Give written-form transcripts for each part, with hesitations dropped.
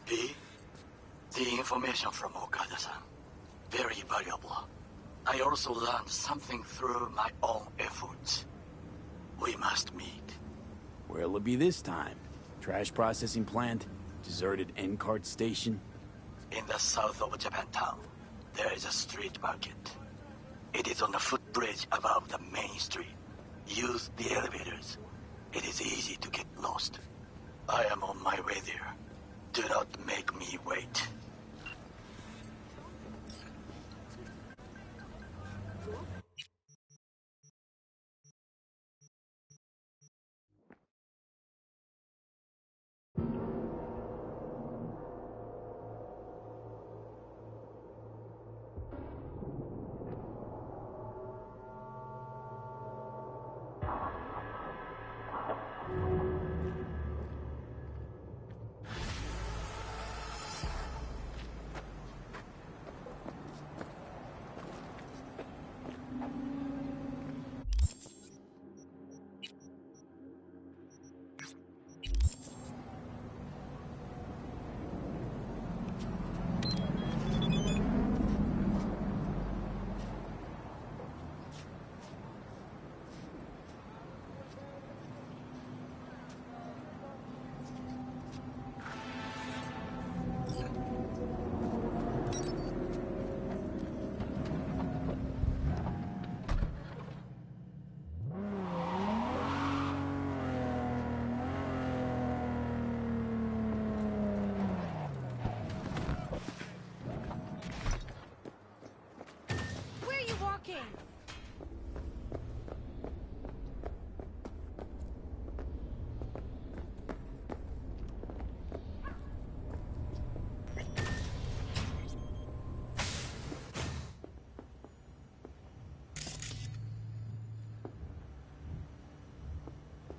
V? The information from Okada-san. Very valuable. I also learned something through my own efforts. We must meet. Where'll it be this time? Trash processing plant? Deserted N-cart station? In the south of Japantown, there is a street market. It is on a footbridge above the main street. Use the elevators. It is easy to get lost. I am on my way there. Do not make me wait.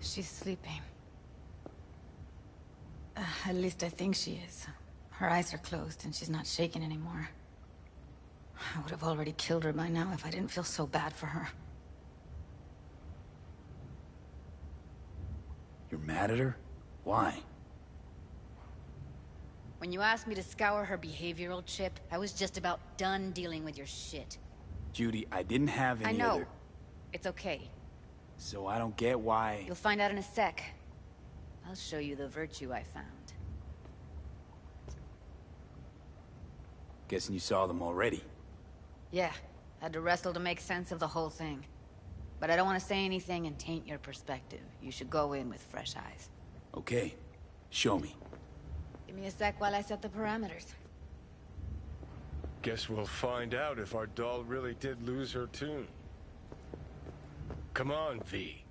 She's sleeping. At least I think she is. Her eyes are closed and she's not shaking anymore. I would have already killed her by now if I didn't feel so bad for her. You're mad at her? Why? When you asked me to scour her behavioral chip, I was just about done dealing with your shit. Judy, I didn't have any I know. other... It's okay. So I don't get why... You'll find out in a sec. I'll show you the virtue I found. Guessing you saw them already. Yeah, had to wrestle to make sense of the whole thing. But I don't want to say anything and taint your perspective. You should go in with fresh eyes. Okay, show me. Give me a sec while I set the parameters. Guess we'll find out if our doll really did lose her tune. Come on, V.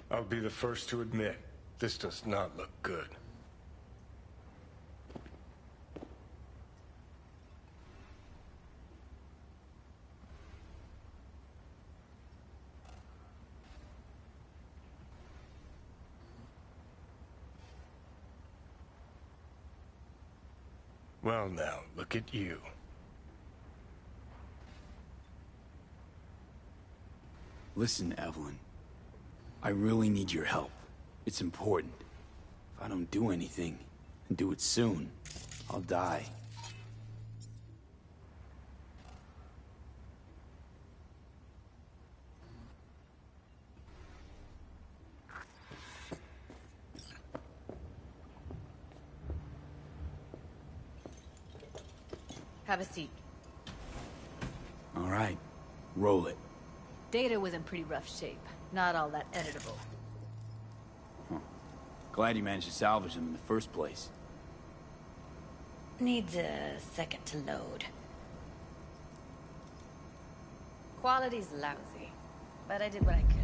I'll be the first to admit, this does not look good. Well now, look at you. Listen, Evelyn. I really need your help. It's important. If I don't do anything, and do it soon, I'll die. Have a seat. All right, roll it. Data was in pretty rough shape. Not all that editable. Huh. Glad you managed to salvage them in the first place. Needs a second to load. Quality's lousy, but I did what I could.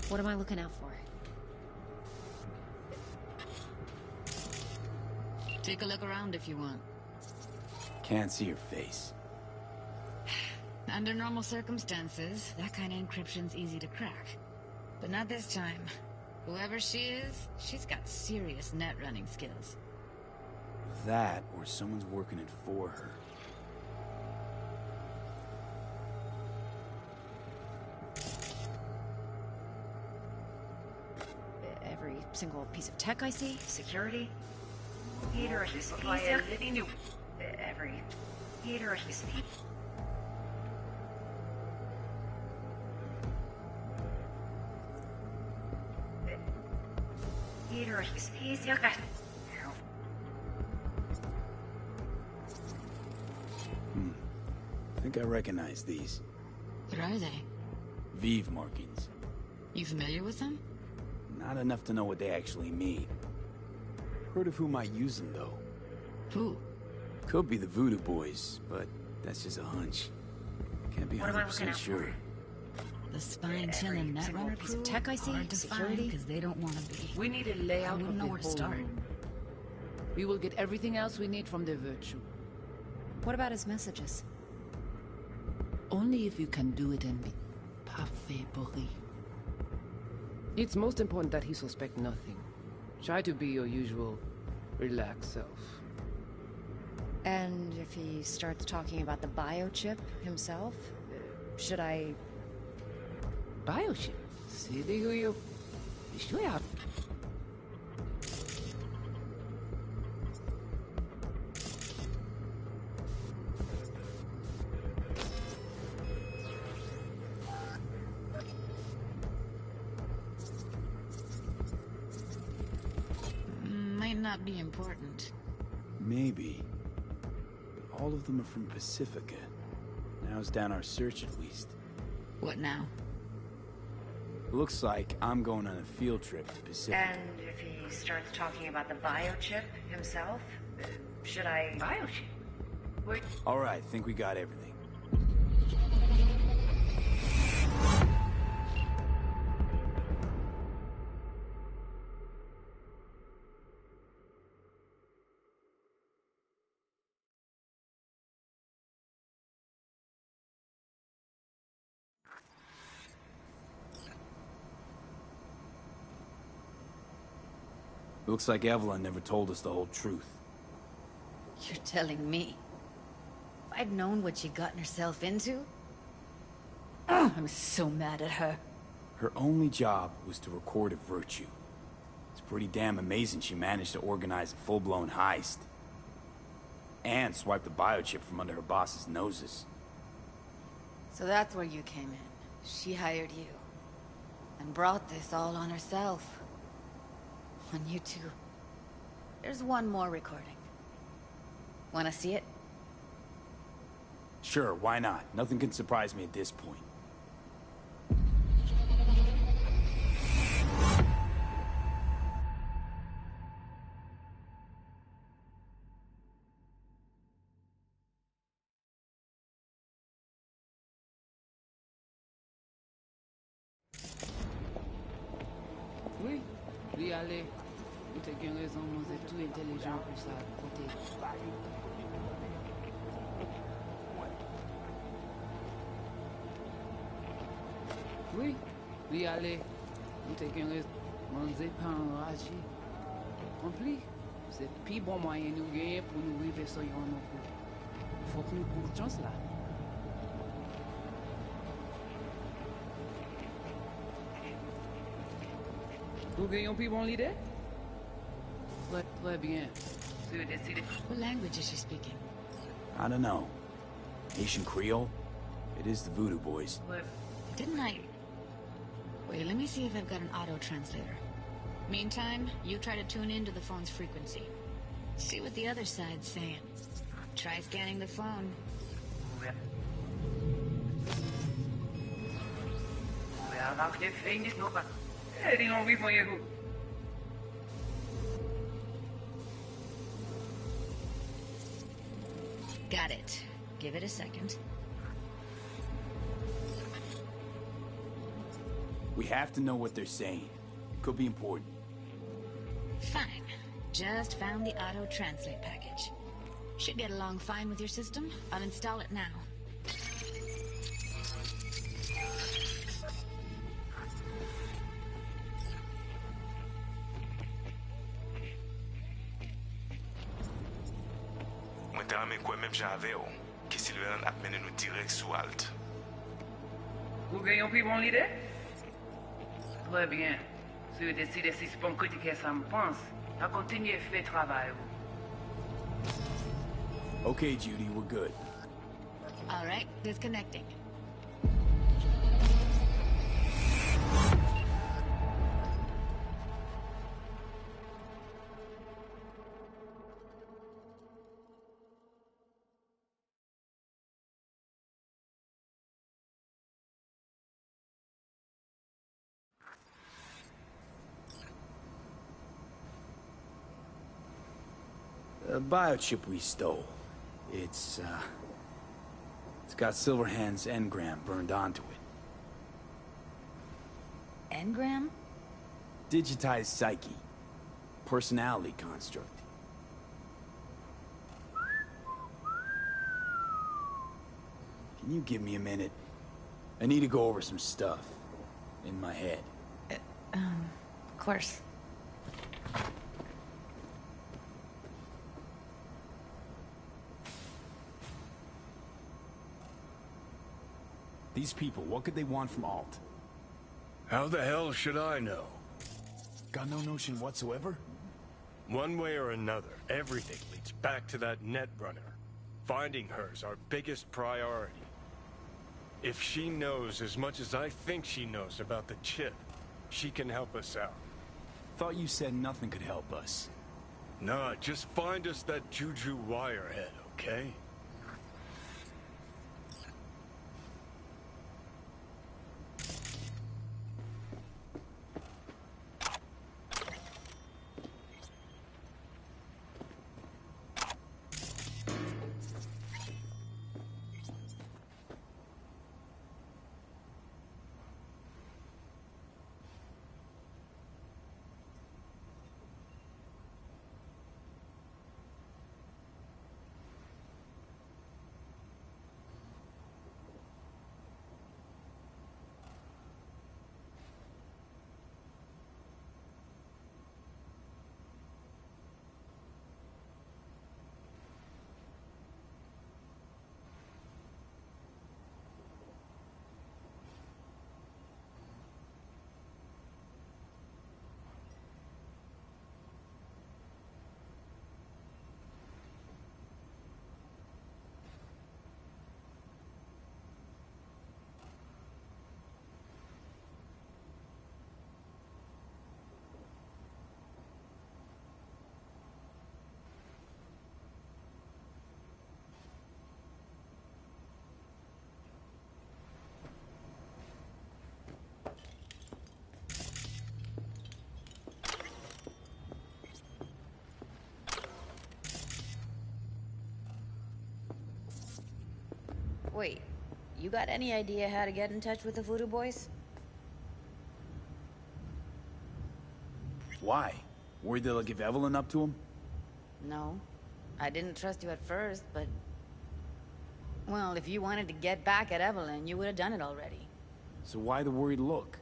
What am I looking out for? Take a look around if you want. Can't see your face. Under normal circumstances, that kind of encryption's easy to crack. But not this time. Whoever she is, she's got serious net running skills. That, or someone's working it for her. Every single piece of tech I see, security. Every I think I recognize these. What are they? Vive markings. You familiar with them? Not enough to know what they actually mean. Heard of who might use them, though. Who? Could be the Voodoo Boys, but that's just a hunch. Can't be 100% sure. The spine-chilling netrunner piece of tech I see, hard to security. because they don't want to be. We need a layout wouldn't of know the where to whole start. room. We will get everything else we need from the Virtue. What about his messages? Only if you can do it and be parfait bourré. It's most important that he suspect nothing. Try to be your usual, relaxed self. And if he starts talking about the biochip himself, should I... Biochip? See who you... out. Might not be important. Maybe. But all of them are from Pacifica. Narrows down our search at least. What now? Looks like I'm going on a field trip to Pacifica. And if he starts talking about the biochip himself, should I... Biochip? Alright, think we got everything. Looks like Evelyn never told us the whole truth. You're telling me? If I'd known what she'd gotten herself into... I'm so mad at her. Her only job was to record a Virtue. It's pretty damn amazing she managed to organize a full-blown heist. And swipe the biochip from under her boss's noses. So that's where you came in. She hired you. And brought this all on herself. On you two. There's one more recording. Wanna see it? Sure, why not? Nothing can surprise me at this point. Oui, lui aller. Ou t'as bien raison, moi c'est tout intelligent pour ça, côté. Oui, lui aller. Ou t'as bien raison, moi c'est pas enragé. En plus, c'est le plus bon moyen de nous gagner pour nous vivre sur yon non plus. Faut que nous prenions chance là. Vous gagnez un plus bon leader? Très bien. What language is she speaking? I don't know. Haitian Creole? It is the Voodoo Boys. Didn't I... Wait, let me see if I've got an auto-translator. Meantime, you try to tune into the phone's frequency. See what the other side's saying. Try scanning the phone. Got it. Give it a second. We have to know what they're saying. It could be important. Fine. Just found the auto-translate package. Should get along fine with your system. I'll install it now. Mwen te rame kwen menm jan ave yo, ki Silveran ap mene nou direk sou alt. Ou gen yon pi bon lide? Très bien. Si vous décidez si c'est pour me critiquer ça me pense, à continuer à faire travail. Okay, Judy, we're good. All right, disconnecting. The biochip we stole. It's got Silverhand's engram burned onto it. Engram? Digitized psyche. Personality construct. Can you give me a minute? I need to go over some stuff. In my head. Of course. These people, what could they want from Alt? How the hell should I know? Got no notion whatsoever? One way or another, everything leads back to that Netrunner. Finding her's our biggest priority. If she knows as much as I think she knows about the chip, she can help us out. Thought you said nothing could help us. Nah, just find us that Juju wirehead, okay? Wait, you got any idea how to get in touch with the Voodoo Boys? Why? Worried they'll give Evelyn up to him? No. I didn't trust you at first, but... Well, if you wanted to get back at Evelyn, you would have done it already. So why the worried look?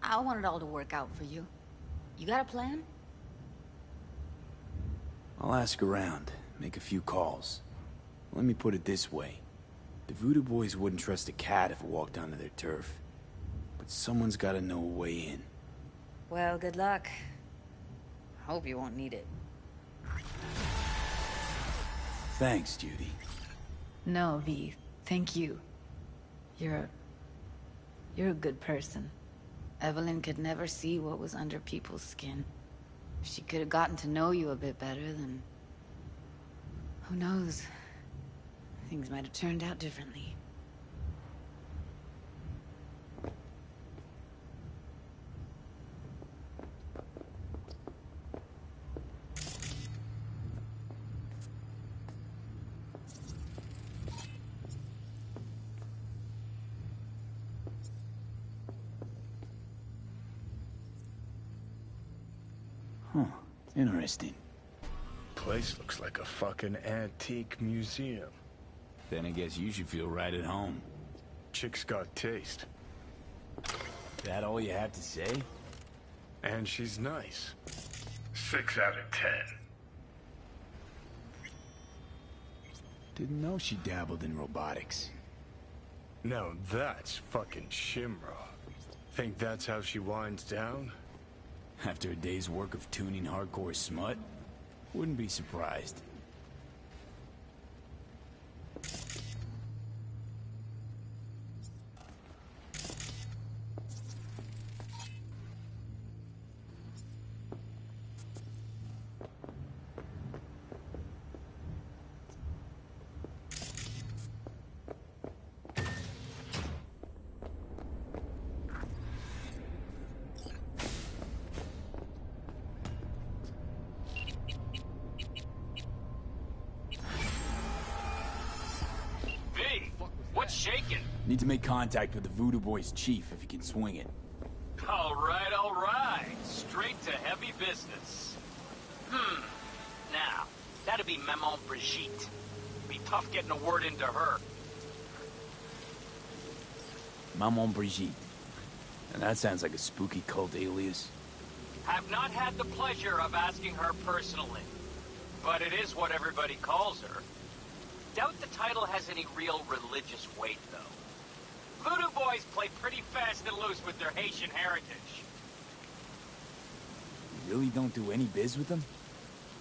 I want it all to work out for you. You got a plan? I'll ask around, make a few calls. Let me put it this way. The Voodoo Boys wouldn't trust a cat if it walked onto their turf. But someone's gotta know a way in. Well, good luck. Hope you won't need it. Thanks, Judy. No, V. Thank you. You're a good person. Evelyn could never see what was under people's skin. If she could have gotten to know you a bit better, then... who knows? Things might have turned out differently. Huh. Interesting. Place looks like a fucking antique museum. Then I guess you should feel right at home. Chick's got taste. That all you have to say? And she's nice. 6 out of 10. Didn't know she dabbled in robotics. Now that's fucking Shimra. Think that's how she winds down? After a day's work of tuning hardcore smut? Wouldn't be surprised. What's shaking? Need to make contact with the Voodoo Boys chief if he can swing it. All right. Straight to heavy business. Now, that'd be Maman Brigitte. Be tough getting a word into her. Maman Brigitte. And that sounds like a spooky cult alias. Have not had the pleasure of asking her personally, but it is what everybody calls her. Doubt the title has any real religious weight, though. Voodoo Boys play pretty fast and loose with their Haitian heritage. You really don't do any biz with them?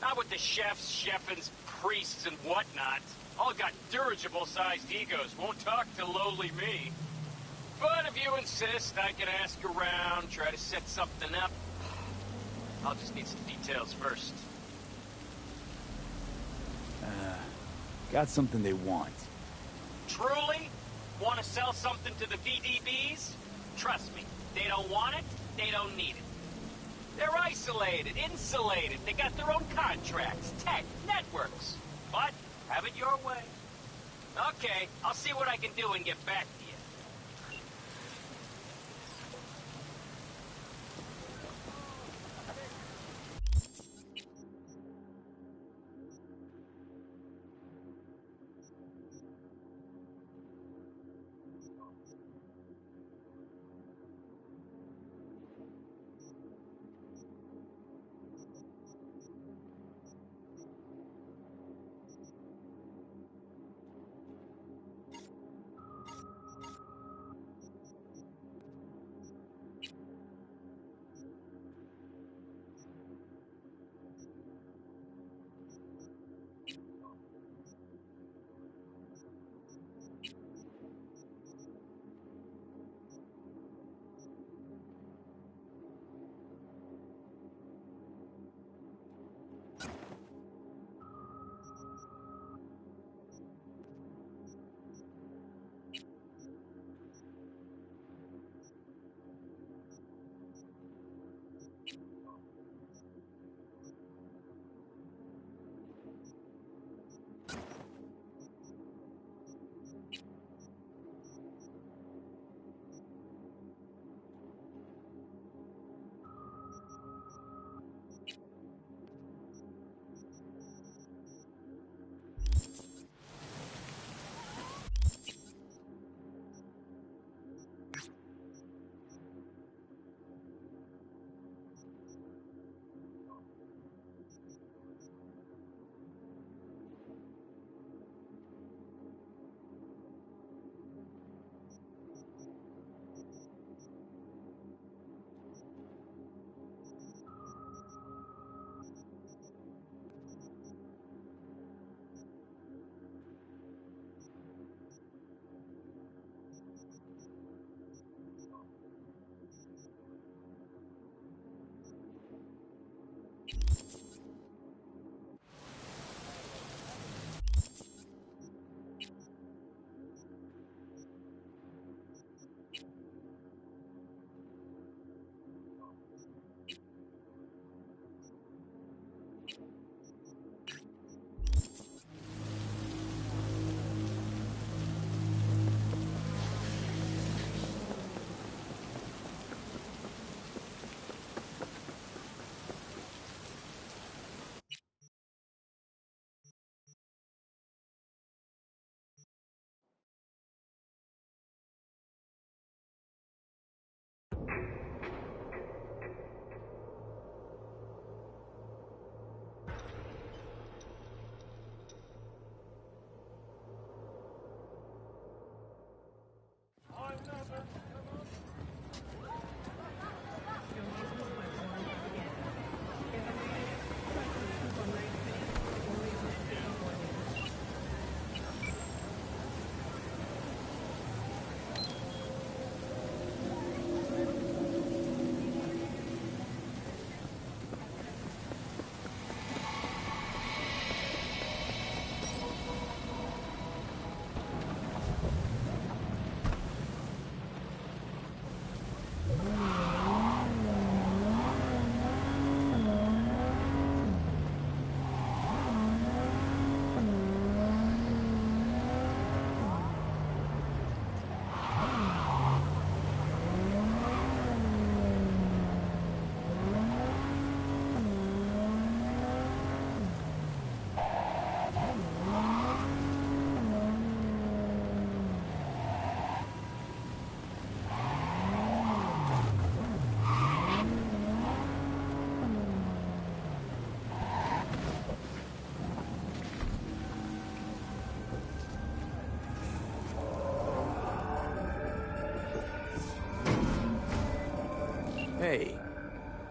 Not with the chefs, chefins, priests, and whatnot. All got dirigible-sized egos, won't talk to lowly me. But if you insist, I can ask around, try to set something up. I'll just need some details first. Got something they want. Truly? Want to sell something to the VDBs? Trust me, they don't want it, they don't need it. They're isolated, insulated, they got their own contracts, tech, networks. But, have it your way. Okay, I'll see what I can do and get back to you.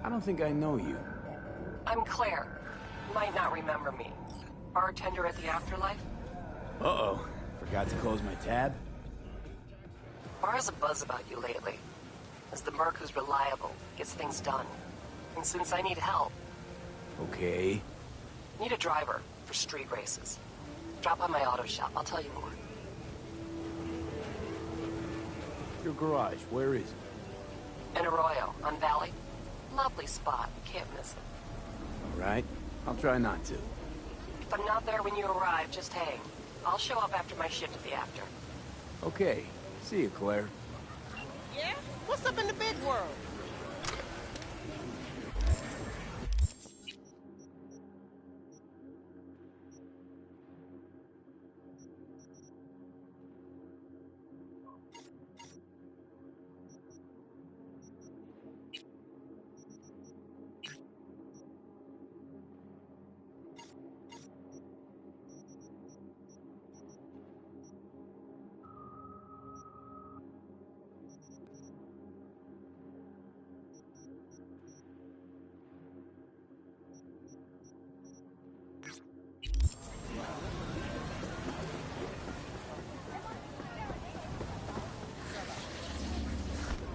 I don't think I know you. I'm Claire. You might not remember me. Bartender at the Afterlife? Uh-oh. Forgot to close my tab? Bar has a buzz about you lately. As the merc who's reliable, gets things done. And since I need help... Okay. Need a driver for street races. Drop by my auto shop, I'll tell you more. Your garage, where is it? In Arroyo, on Valley. Lovely spot, can't miss it. All right. I'll try not to. If I'm not there when you arrive, just hang. I'll show up after my shift at the After. Okay. See you, Claire. Yeah? What's up in the big world?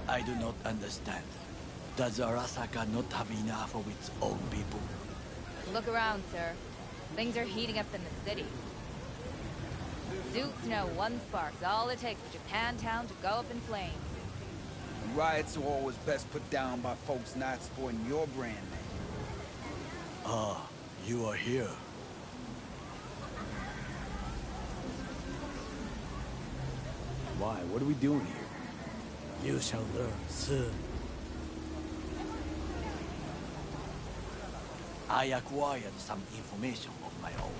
I do not understand. Does Arasaka not have enough of its own people? Look around, sir. Things are heating up in the city. Zoots know one spark's all it takes for Japantown to go up in flames. Riots are always best put down by folks not supporting your brand name. Ah, you are here. Why? What are we doing here? You shall learn soon. I acquired some information of my own.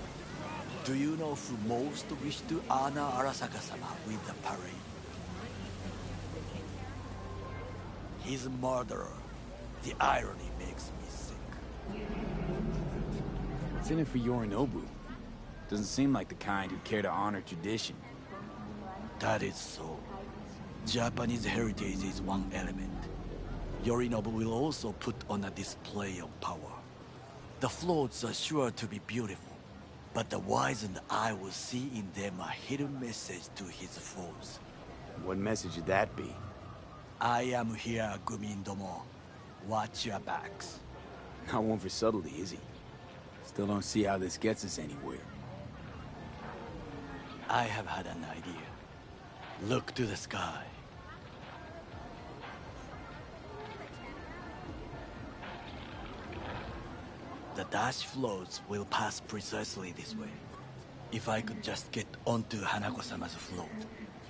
Do you know who most wish to honor Arasaka-sama with the parade? His murderer. The irony makes me sick. What's in it for Yorinobu? Doesn't seem like the kind who'd care to honor tradition. That is so. Japanese heritage is one element. Yorinobu will also put on a display of power. The floats are sure to be beautiful, but the wizened eye will see in them a hidden message to his foes. What message would that be? I am here, Gumindomo. Watch your backs. Not one for subtlety, is he? Still don't see how this gets us anywhere. I have had an idea. Look to the sky. The dash floats will pass precisely this way. If I could just get onto Hanako-sama's float,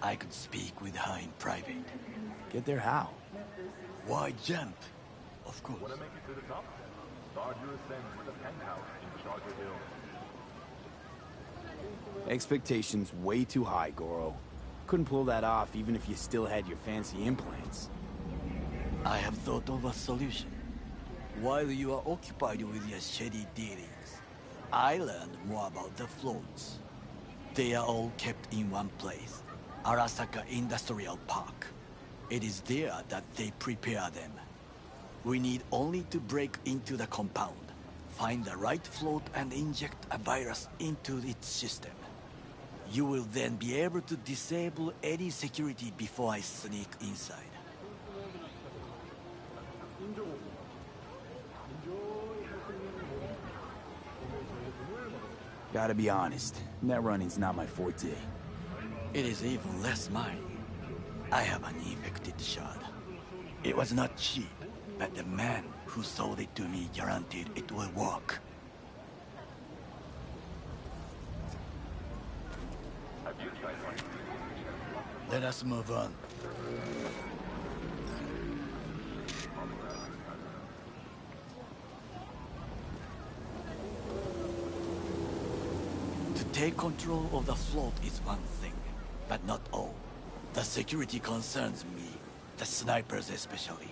I could speak with her in private. Get there how? Why jump? Of course. Want to make it to the top? Start your ascent with a penthouse in Charger Hill. Expectations way too high, Goro. Couldn't pull that off even if you still had your fancy implants. I have thought of a solution. While you are occupied with your shady dealings, I learned more about the floats. They are all kept in one place, Arasaka Industrial Park. It is there that they prepare them. We need only to break into the compound, find the right float and inject a virus into its system. You will then be able to disable any security before I sneak inside. Gotta be honest, net running's not my forte. It is even less mine. I have an infected shard. It was not cheap, but the man who sold it to me guaranteed it will work. Let us move on. To take control of the float is one thing, but not all. The security concerns me, the snipers especially.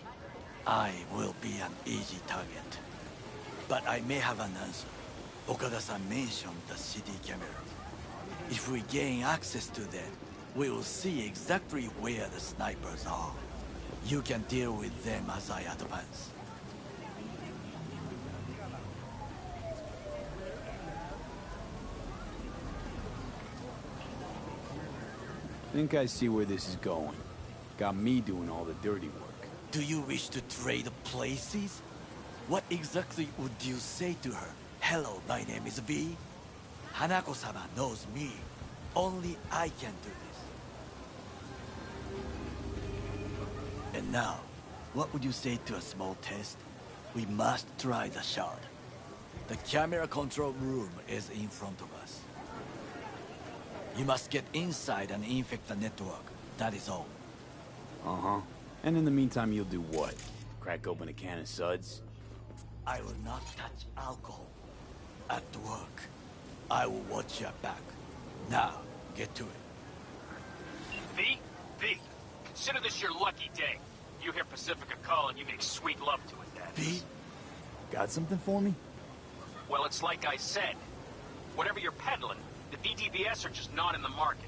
I will be an easy target. But I may have an answer. Okada-san mentioned the city cameras. If we gain access to that, we will see exactly where the snipers are. You can deal with them as I advance. Think I see where this is going. Got me doing all the dirty work. Do you wish to trade places? What exactly would you say to her? Hello, my name is V. Hanako-sama knows me. Only I can do this. And now, what would you say to a small test? We must try the shard. The camera control room is in front of us. You must get inside and infect the network. That is all. Uh-huh. And in the meantime, you'll do what? Crack open a can of suds? I will not touch alcohol. At work. I will watch your back. Now, get to it. V, consider this your lucky day. You hear Pacifica call and you make sweet love to it, that is. V? Got something for me? Well, it's like I said. Whatever you're peddling, the VDBS are just not in the market.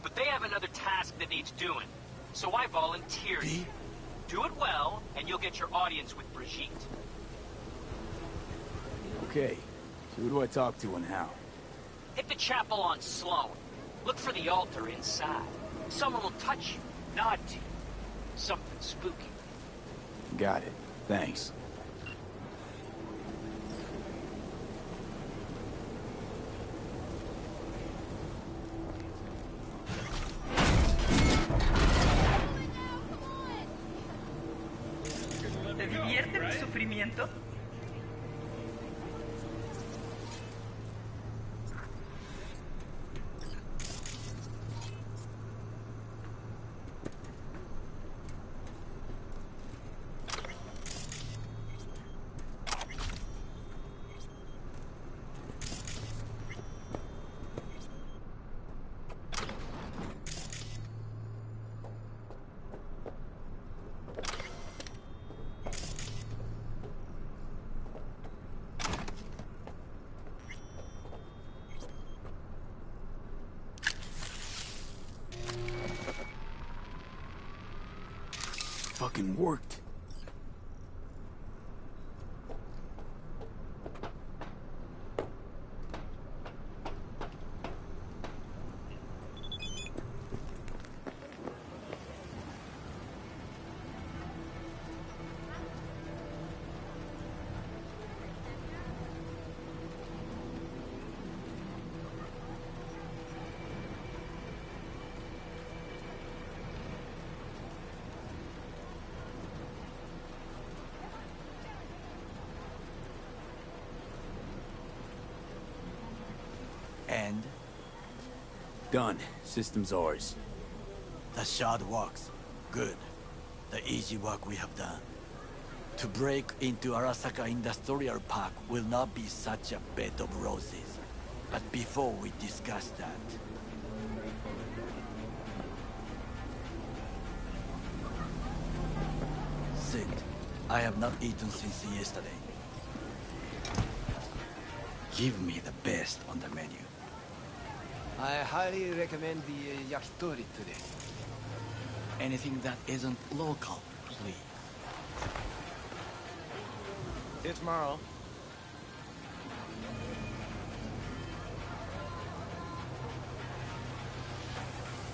But they have another task that needs doing. So I volunteered. V? Do it well, and you'll get your audience with Brigitte. Okay. So who do I talk to and how? Hit the chapel on Sloan. Look for the altar inside. Someone will touch you, nod to you. Something spooky. Got it. Thanks. ¿Te divierte mi sufrimiento? Fucking worked. And? Done. System's ours. The shard works. Good. The easy work we have done. To break into Arasaka Industrial Park will not be such a bed of roses. But before we discuss that... Sit. I have not eaten since yesterday. Give me the best on the menu. I highly recommend the yakitori today. Anything that isn't local, please. See you tomorrow.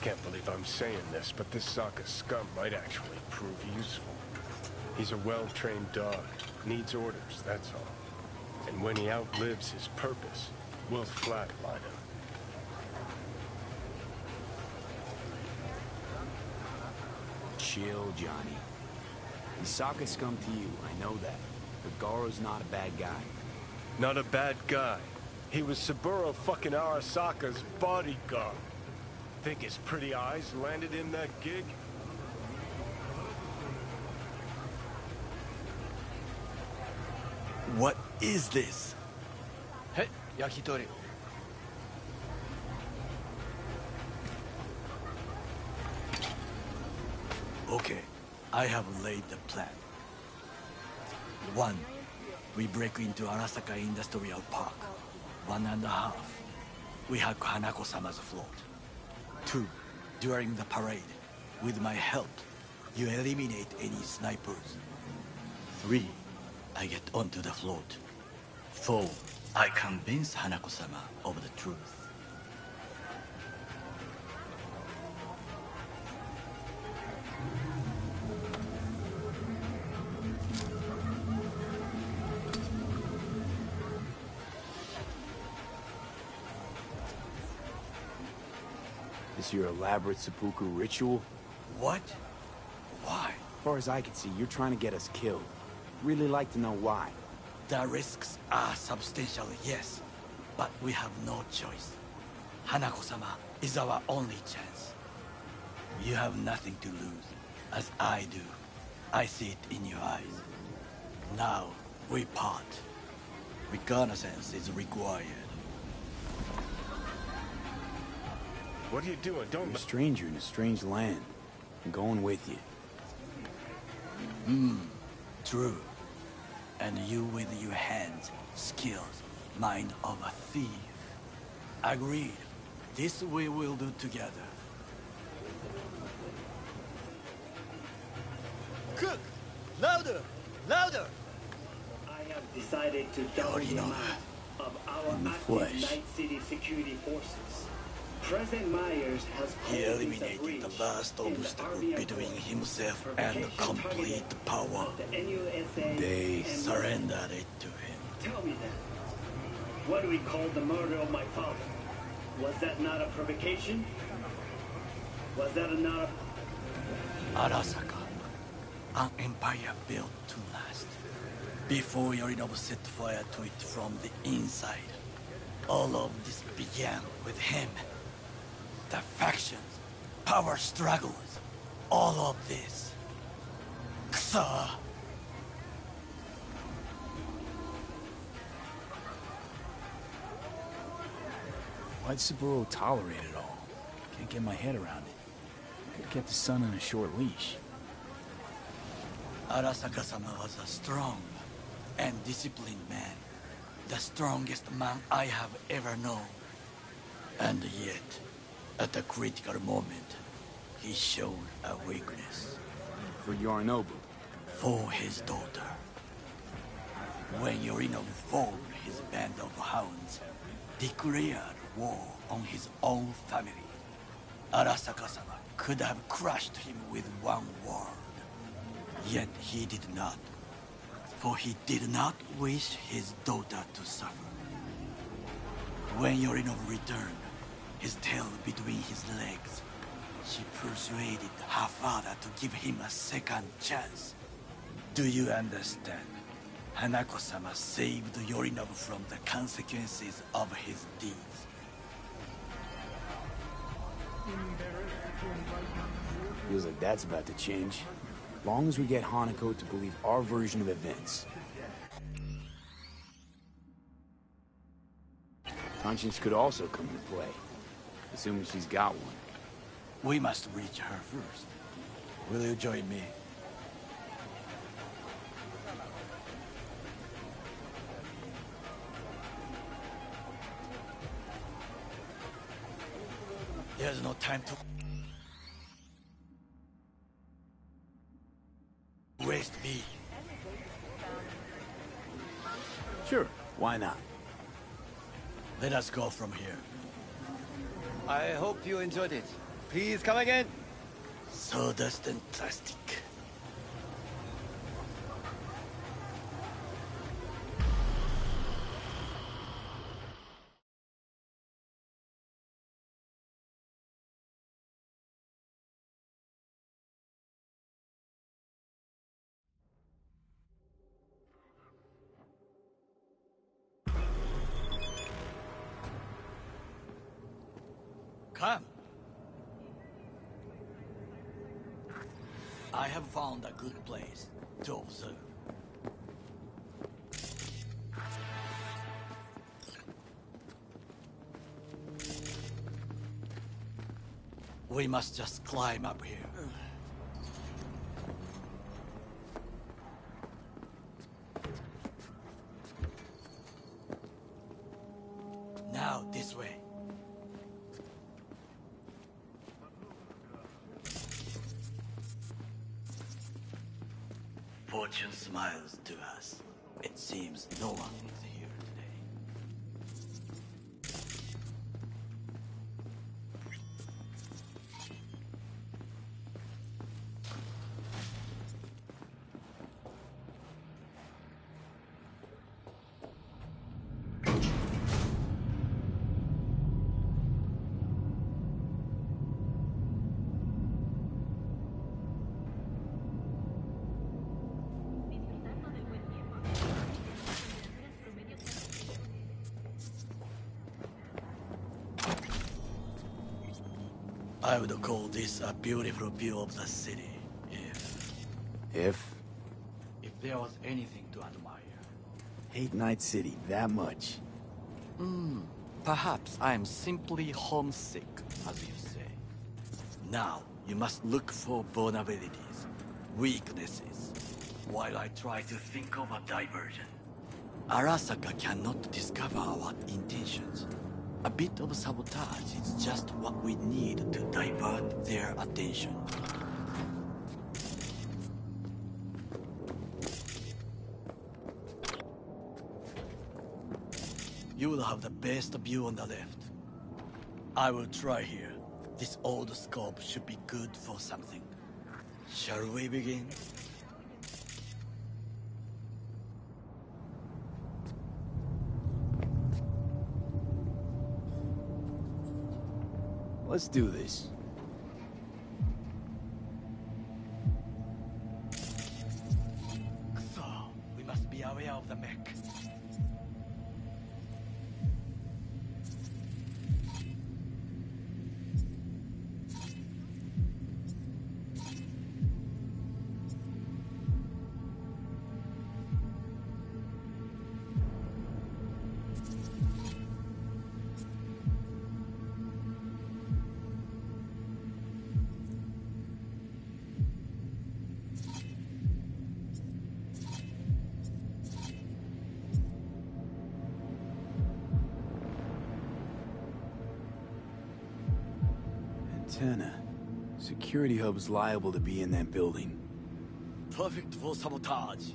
Can't believe I'm saying this, but this Sokka scum might actually prove useful. He's a well-trained dog. Needs orders, that's all. And when he outlives his purpose, we'll flatline him. Chill, Johnny. He's Sokka scum to you, I know that. But Garo's not a bad guy. Not a bad guy. He was Saburo fucking Arasaka's bodyguard. Think his pretty eyes landed him that gig? What is this? Hey, yakitori. Okay, I have laid the plan. 1. We break into Arasaka Industrial Park. 1.5. We hack Hanako-sama's float. 2. During the parade, with my help, you eliminate any snipers. 3. I get onto the float. 4. I convince Hanako-sama of the truth. This your elaborate seppuku ritual? What? Why? As far as I can see, you're trying to get us killed. Really like to know why. The risks are substantial, yes. But we have no choice. Hanako-sama is our only chance. You have nothing to lose, as I do. I see it in your eyes. Now, we part. Reconnaissance is required. What are you doing? Don't... You're a stranger in a strange land. I'm going with you. True. And you with your hands, skills, mind of a thief. Agreed. This we will do together. Cook! Louder! Louder! I have decided to double the amount of our active Night City security forces. President Myers has He eliminated the vast obstacle between himself and complete power. They surrendered it to him. Tell me then, what do we call the murder of my father? Was that not a provocation? Was that not a... Arasaka, an empire built to last. Before Yorinobu set fire to it from the inside. All of this began with him. The factions, power struggles, all of this. Kusa! Why'd Saburo tolerate it all? Can't get my head around it. Could've kept his son on a short leash. Arasaka-sama was a strong and disciplined man. The strongest man I have ever known. And yet, at a critical moment, he showed a weakness. For Yorinobu? For his daughter. When Yorinobu formed his band of hounds, declared war on his own family, Arasaka-sama could have crushed him with one word. Yet he did not. For he did not wish his daughter to suffer. When Yorinobu returned, his tail between his legs, she persuaded her father to give him a second chance. Do you understand? Hanako-sama saved Yorinobu from the consequences of his deeds. Feels like that's about to change. Long as we get Hanako to believe our version of events. Conscience could also come into play, assuming she's got one. We must reach her first. Will you join me? There's no time to waste me. Sure, why not? Let us go from here. I hope you enjoyed it. Please come again. Sawdust and plastic. Come. I have found a good place to observe. We must just climb up here. Now, this way. Fortune smiles to us. It seems no one is here today. I would call this a beautiful view of the city, if... If? If there was anything to admire. Hate Night City that much. Perhaps I am simply homesick, as you say. Now, you must look for vulnerabilities, weaknesses, while I try to think of a diversion. Arasaka cannot discover our intentions. A bit of sabotage is just what we need to divert their attention. You will have the best view on the left. I will try here. This old scope should be good for something. Shall we begin? Let's do this. So, we must be aware of the mech. Antenna. Security hub's liable to be in that building. Perfect for sabotage.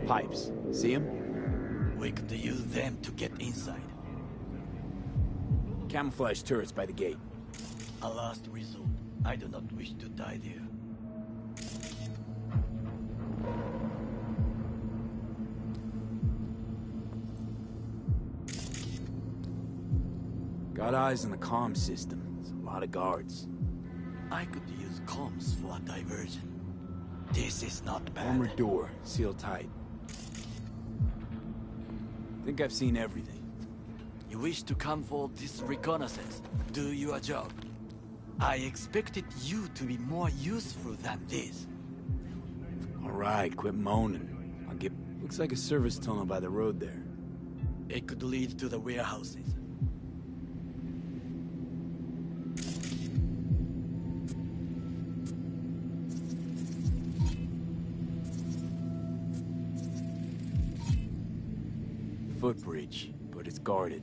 Pipes. See them? We could use them to get inside. Camouflage turrets by the gate. A last resort. I do not wish to die there. Got eyes on the comm system. There's a lot of guards. I could use comms for a diversion. This is not bad. Armored door, sealed tight. Think I've seen everything. You wish to come for this reconnaissance? Do your job. I expected you to be more useful than this. All right, quit moaning. I'll get... Looks like a service tunnel by the road there. It could lead to the warehouses. Footbridge, but it's guarded.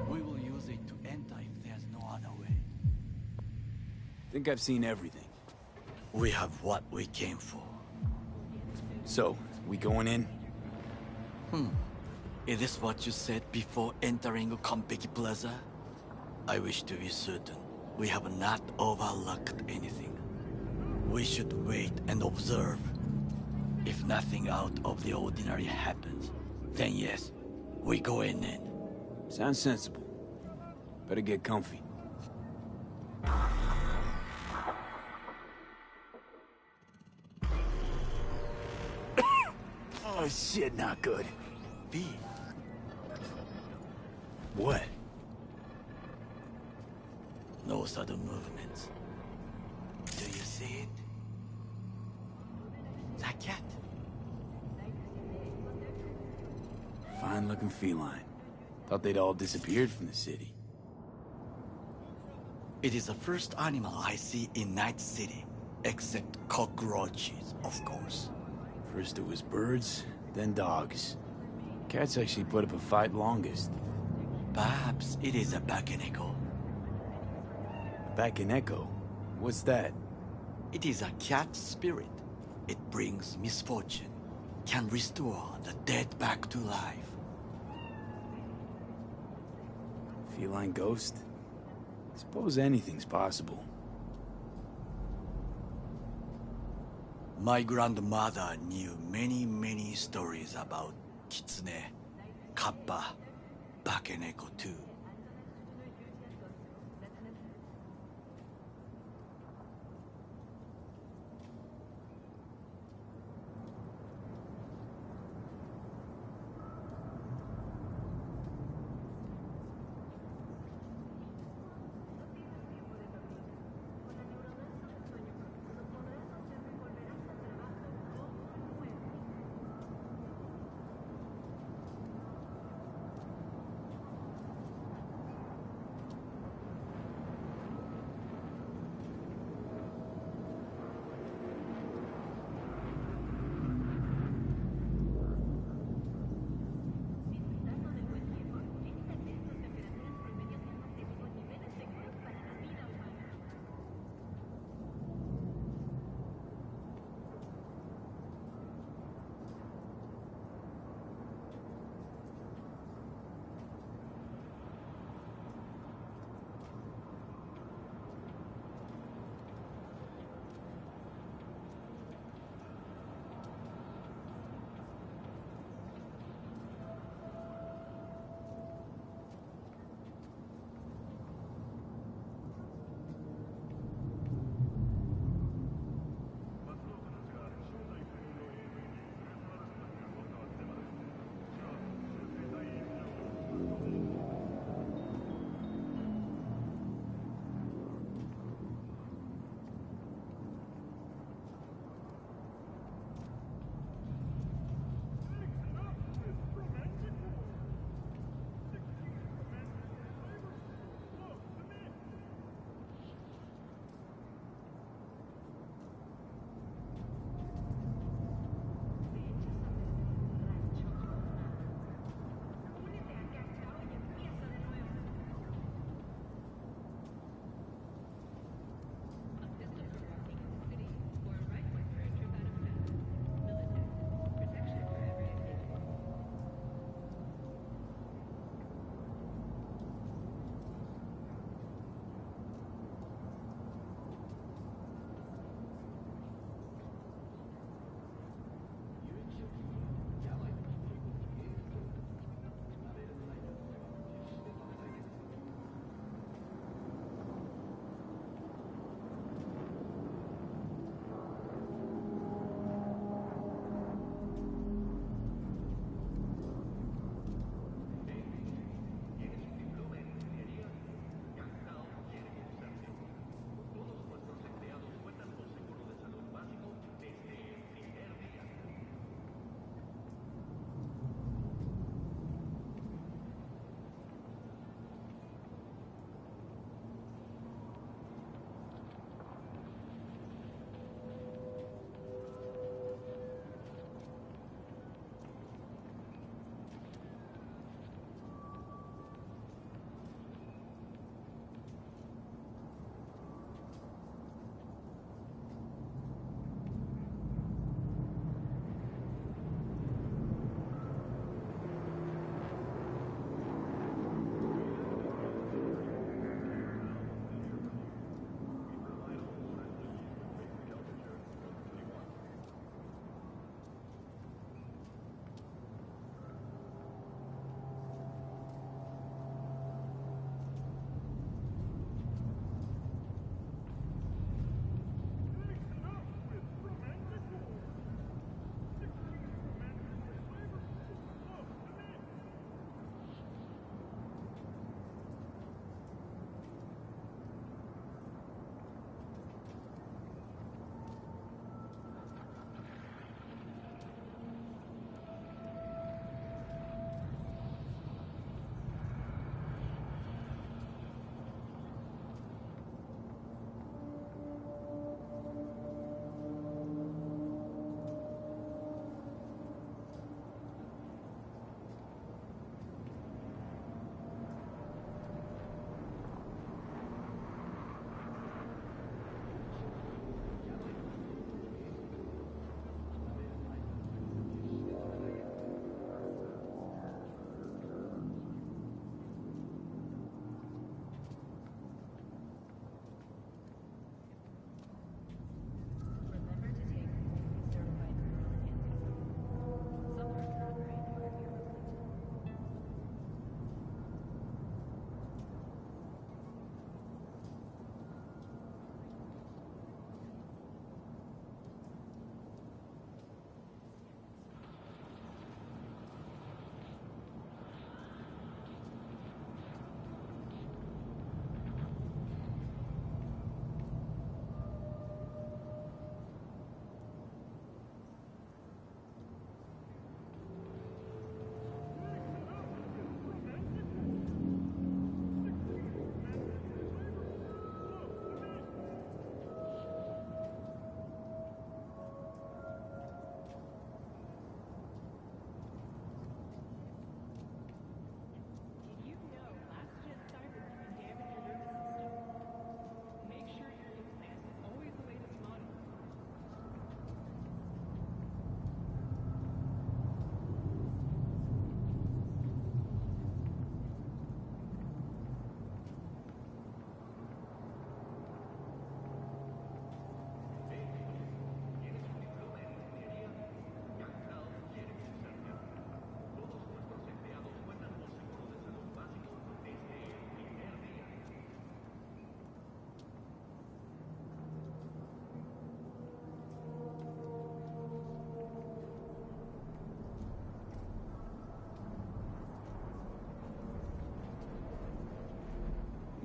We will use it to enter if there's no other way. Think I've seen everything. We have what we came for. So, we going in? Is this what you said before entering Konpeki Plaza? I wish to be certain we have not overlooked anything. We should wait and observe. If nothing out of the ordinary happens, then yes, we go in. Sounds sensible. Better get comfy. Oh shit, not good. B. What? No sudden movements. Do you see it? That cat. Fine-looking feline. Thought they'd all disappeared from the city. It is the first animal I see in Night City, except cockroaches, of course. First it was birds, then dogs. Cats actually put up a fight longest. Perhaps it is a Bakeneko. Bakeneko? What's that? It is a cat spirit. It brings misfortune, can restore the dead back to life. Feline ghost? Suppose anything's possible. My grandmother knew many stories about kitsune. Kappa, Bakeneko too.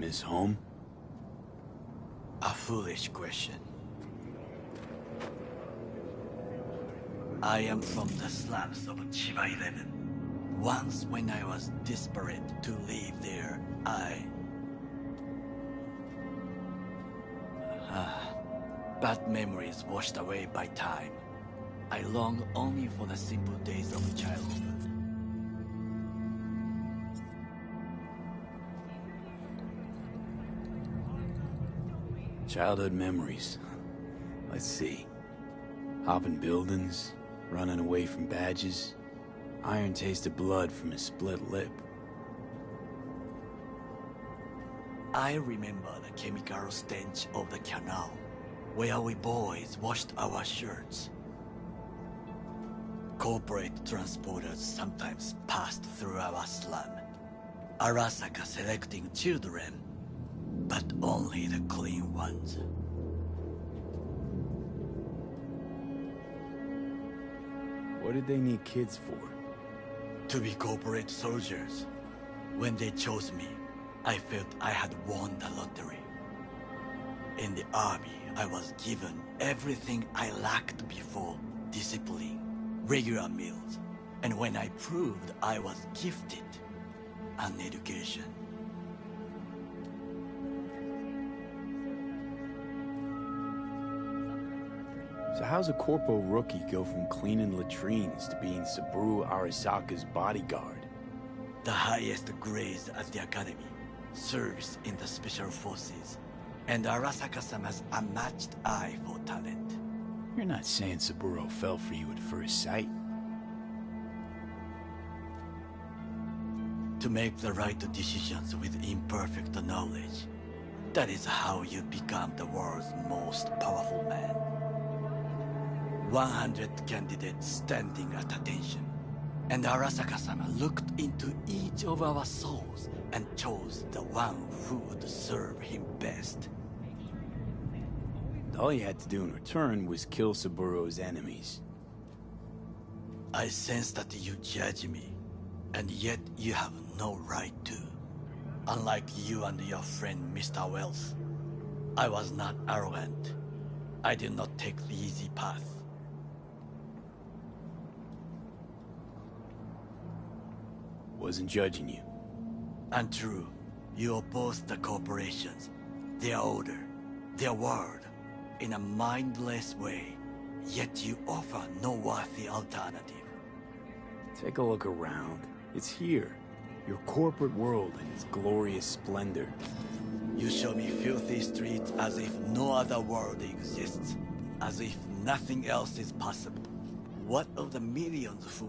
miss home? A foolish question. I am from the slums of Chiba 11. Once when I was desperate to leave there, bad memories washed away by time. I long only for the simple days of childhood. Childhood memories. Let's see. Hopping buildings, running away from badges, iron taste of blood from a split lip. I remember the chemical stench of the canal, where we boys washed our shirts. Corporate transporters sometimes passed through our slum. Arasaka selecting children, but only the clean ones. What did they need kids for? To be corporate soldiers. When they chose me, I felt I had won the lottery. In the army, I was given everything I lacked before: discipline, regular meals, and when I proved I was gifted, an education. So how's a corpo rookie go from cleaning latrines to being Saburo Arasaka's bodyguard? The highest grades at the academy, service in the special forces, and Arasaka-sama's unmatched eye for talent. You're not saying Saburo fell for you at first sight. To make the right decisions with imperfect knowledge, that is how you become the world's most powerful man. 100 candidates standing at attention, and Arasaka-sama looked into each of our souls and chose the one who would serve him best. All you had to do in return was kill Saburo's enemies. I sense that you judge me, and yet you have no right to. Unlike you and your friend Mr. Wells, I was not arrogant. I did not take the easy path. Wasn't judging you. Untrue. You oppose the corporations, their order, their word, in a mindless way, yet you offer no worthy alternative. Take a look around. It's here. Your corporate world in its glorious splendor. You show me filthy streets as if no other world exists, as if nothing else is possible. What of the millions who